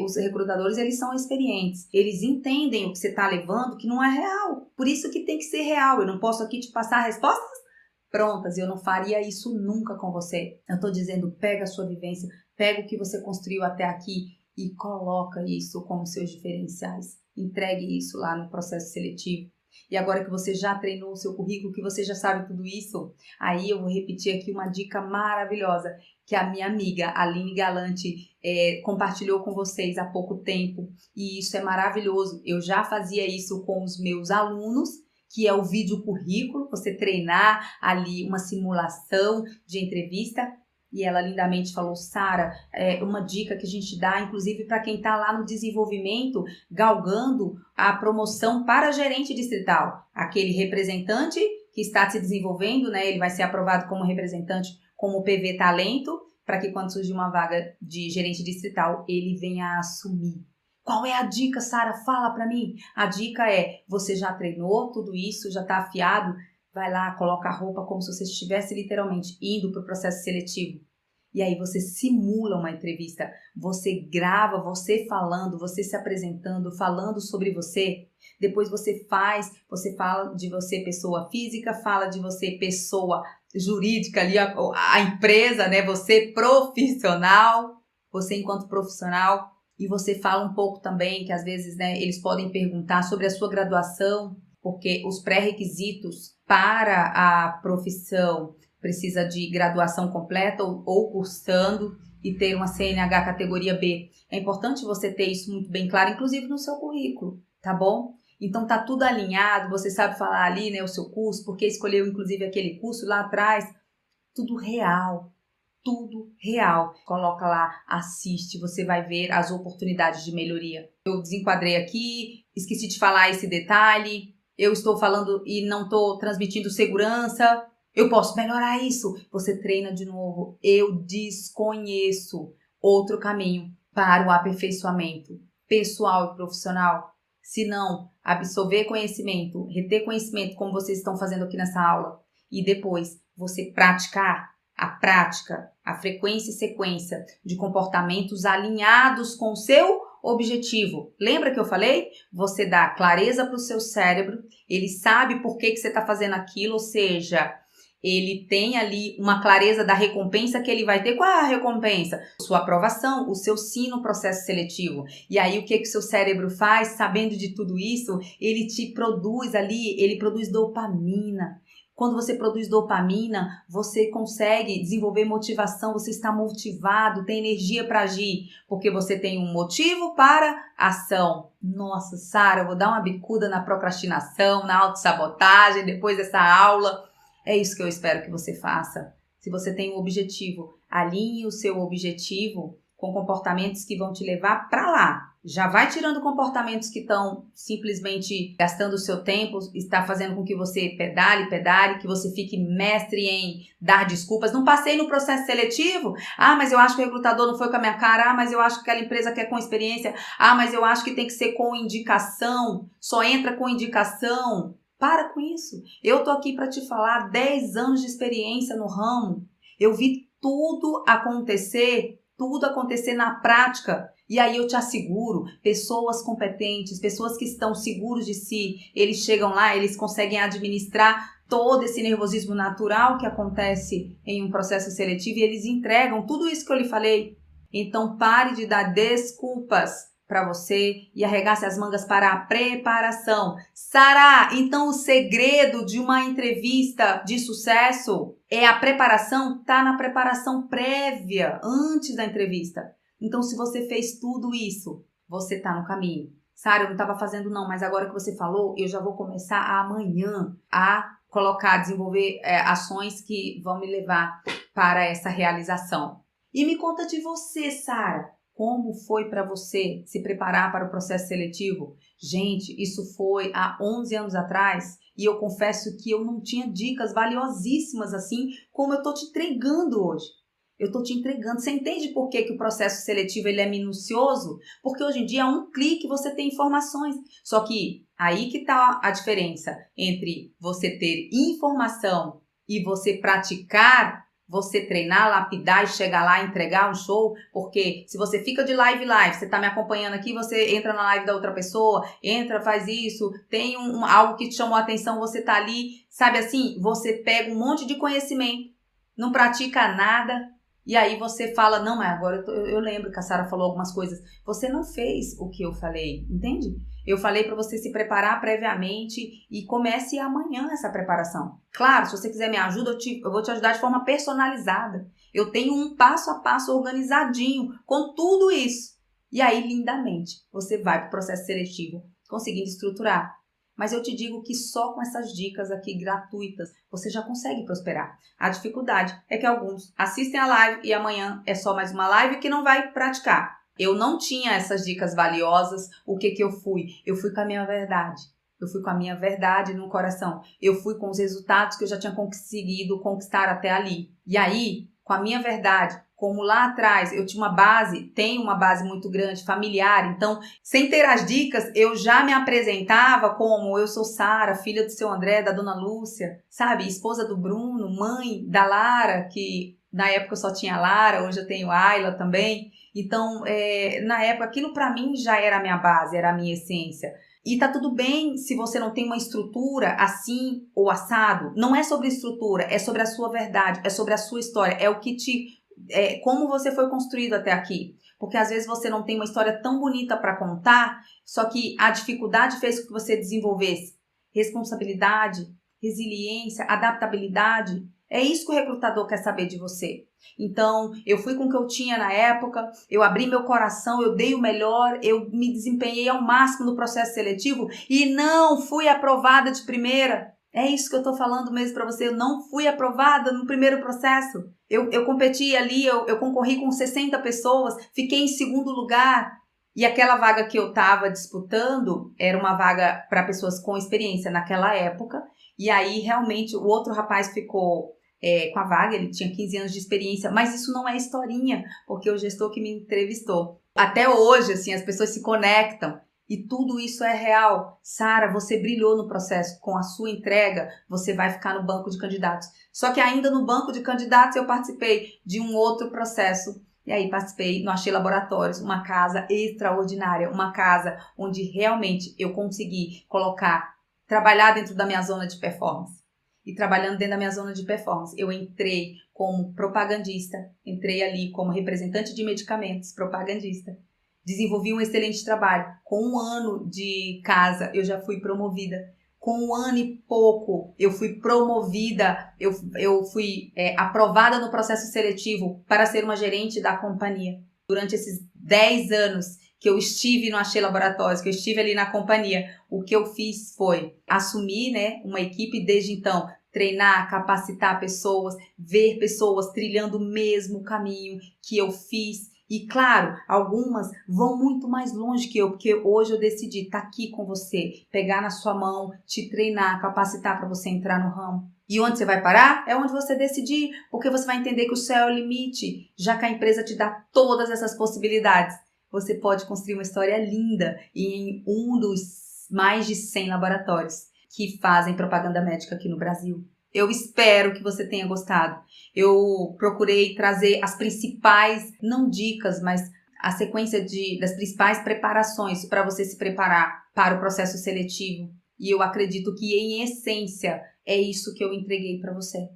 os recrutadores, eles são experientes. Eles entendem o que você está levando que não é real. Por isso que tem que ser real. Eu não posso aqui te passar respostas prontas. Eu não faria isso nunca com você. Eu estou dizendo, pega a sua vivência, pega o que você construiu até aqui e coloca isso como seus diferenciais. Entregue isso lá no processo seletivo. E agora que você já treinou o seu currículo, que você já sabe tudo isso, aí eu vou repetir aqui uma dica maravilhosa que a minha amiga Aline Galante compartilhou com vocês há pouco tempo. E isso é maravilhoso. Eu já fazia isso com os meus alunos, que é o vídeo currículo, você treinar ali uma simulação de entrevista. E ela lindamente falou, Sara, uma dica que a gente dá, inclusive para quem está lá no desenvolvimento, galgando a promoção para gerente distrital. Aquele representante que está se desenvolvendo, né, ele vai ser aprovado como representante, como PV Talento, para que quando surgir uma vaga de gerente distrital, ele venha a assumir. Qual é a dica, Sara? Fala para mim. A dica é, você já treinou tudo isso, já está afiado? Vai lá, coloca a roupa como se você estivesse literalmente indo para o processo seletivo. E aí você simula uma entrevista, você grava você falando, você se apresentando, falando sobre você. Depois você fala de você pessoa física, fala de você pessoa jurídica, ali a empresa, né? Você profissional, você enquanto profissional. E você fala um pouco também, que às vezes, né, eles podem perguntar sobre a sua graduação, porque os pré-requisitos para a profissão precisa de graduação completa ou cursando e ter uma CNH categoria B. É importante você ter isso muito bem claro, inclusive no seu currículo, tá bom? Então tá tudo alinhado, você sabe falar ali, né, o seu curso, porque escolheu inclusive aquele curso lá atrás, tudo real. Tudo real. Coloca lá, assiste, você vai ver as oportunidades de melhoria. Eu desenquadrei aqui, esqueci de falar esse detalhe, eu estou falando e não estou transmitindo segurança, eu posso melhorar isso. Você treina de novo. Eu desconheço outro caminho para o aperfeiçoamento pessoal e profissional. Se não absorver conhecimento, reter conhecimento, como vocês estão fazendo aqui nessa aula, e depois você praticar. A prática, a frequência e sequência de comportamentos alinhados com o seu objetivo. Lembra que eu falei? Você dá clareza para o seu cérebro, ele sabe por que você está fazendo aquilo, ou seja, ele tem ali uma clareza da recompensa que ele vai ter. Qual é a recompensa? Sua aprovação, o seu sim no processo seletivo. E aí o que o seu cérebro faz, sabendo de tudo isso? Ele te produz ali, ele produz dopamina. Quando você produz dopamina, você consegue desenvolver motivação, você está motivado, tem energia para agir, porque você tem um motivo para ação. Nossa, Sara, eu vou dar uma bicuda na procrastinação, na autossabotagem, depois dessa aula. É isso que eu espero que você faça. Se você tem um objetivo, alinhe o seu objetivo com comportamentos que vão te levar para lá. Já vai tirando comportamentos que estão simplesmente gastando o seu tempo, está fazendo com que você pedale, que você fique mestre em dar desculpas. Não passei no processo seletivo? Ah, mas eu acho que o recrutador não foi com a minha cara. Ah, mas eu acho que aquela empresa quer com experiência. Ah, mas eu acho que tem que ser com indicação. Só entra com indicação. Para com isso. Eu tô aqui para te falar 10 anos de experiência no ramo. Eu vi tudo acontecer na prática. E aí eu te asseguro, pessoas competentes, pessoas que estão seguros de si, eles chegam lá, eles conseguem administrar todo esse nervosismo natural que acontece em um processo seletivo e eles entregam tudo isso que eu lhe falei. Então pare de dar desculpas para você e arregace as mangas para a preparação. Sara, então o segredo de uma entrevista de sucesso é a preparação? Tá na preparação prévia, antes da entrevista. Então se você fez tudo isso, você tá no caminho. Sara, eu não estava fazendo não, mas agora que você falou, eu já vou começar amanhã a desenvolver ações que vão me levar para essa realização. E me conta de você, Sara. Como foi para você se preparar para o processo seletivo? Gente, isso foi há 11 anos atrás e eu confesso que eu não tinha dicas valiosíssimas assim como eu estou te entregando hoje. Eu estou te entregando. Você entende por que o processo seletivo ele é minucioso? Porque hoje em dia, a um clique você tem informações. Só que aí que está a diferença entre você ter informação e você praticar você treinar, lapidar e chegar lá e entregar um show, porque se você fica de live, você tá me acompanhando aqui, você entra na live da outra pessoa, entra, faz isso, tem algo que te chamou a atenção, você tá ali, sabe assim, você pega um monte de conhecimento, não pratica nada, e aí você fala, não, mas agora eu lembro que a Sara falou algumas coisas, você não fez o que eu falei, entende? Eu falei para você se preparar previamente e comece amanhã essa preparação. Claro, se você quiser me ajuda, eu vou te ajudar de forma personalizada. Eu tenho um passo a passo organizadinho com tudo isso. E aí, lindamente, você vai para o processo seletivo conseguindo estruturar. Mas eu te digo que só com essas dicas aqui gratuitas você já consegue prosperar. A dificuldade é que alguns assistem a live e amanhã é só mais uma live que não vai praticar. Eu não tinha essas dicas valiosas. O que eu fui? Eu fui com a minha verdade. Eu fui com a minha verdade no coração. Eu fui com os resultados que eu já tinha conseguido conquistar até ali. E aí, com a minha verdade, como lá atrás eu tinha tenho uma base muito grande, familiar, então, sem ter as dicas, eu já me apresentava como eu sou Sara, filha do seu André, da dona Lúcia, sabe? Esposa do Bruno, mãe da Lara, que na época eu só tinha Lara, hoje eu tenho Ayla também. Então, na época, aquilo para mim já era a minha base, era a minha essência. E tá tudo bem se você não tem uma estrutura assim ou assado. Não é sobre estrutura, é sobre a sua verdade, é sobre a sua história, é o que como você foi construído até aqui. Porque às vezes você não tem uma história tão bonita para contar, só que a dificuldade fez com que você desenvolvesse responsabilidade, resiliência, adaptabilidade. É isso que o recrutador quer saber de você. Então, eu fui com o que eu tinha na época, eu abri meu coração, eu dei o melhor, eu me desempenhei ao máximo no processo seletivo e não fui aprovada de primeira. É isso que eu tô falando mesmo pra você, eu não fui aprovada no primeiro processo. Eu competi ali, eu concorri com 60 pessoas, fiquei em segundo lugar. E aquela vaga que eu tava disputando era uma vaga para pessoas com experiência naquela época. E aí, realmente, o outro rapaz ficou com a vaga, ele tinha 15 anos de experiência, mas isso não é historinha, porque o gestor que me entrevistou. Até hoje, assim, as pessoas se conectam e tudo isso é real. Sara, você brilhou no processo, com a sua entrega, você vai ficar no banco de candidatos. Só que ainda no banco de candidatos eu participei de um outro processo. E aí participei no Achei Laboratórios, uma casa extraordinária, uma casa onde realmente eu consegui trabalhar dentro da minha zona de performance. E trabalhando dentro da minha zona de performance, eu entrei como propagandista, entrei ali como representante de medicamentos, propagandista. Desenvolvi um excelente trabalho. Com 1 ano de casa, eu já fui promovida. Com 1 ano e pouco, eu fui promovida, eu fui aprovada no processo seletivo para ser uma gerente da companhia. Durante esses 10 anos que eu estive no Achei Laboratórios, que eu estive ali na companhia, o que eu fiz foi assumir, uma equipe desde então, treinar, capacitar pessoas, ver pessoas trilhando o mesmo caminho que eu fiz. E claro, algumas vão muito mais longe que eu, porque hoje eu decidi estar aqui com você, pegar na sua mão, te treinar, capacitar para você entrar no ramo. E onde você vai parar? É onde você decidir, porque você vai entender que o céu é o limite, já que a empresa te dá todas essas possibilidades. Você pode construir uma história linda em um dos mais de 100 laboratórios que fazem propaganda médica aqui no Brasil. Eu espero que você tenha gostado. Eu procurei trazer as principais, não dicas, mas a sequência das principais preparações para você se preparar para o processo seletivo. E eu acredito que, em essência, é isso que eu entreguei para você.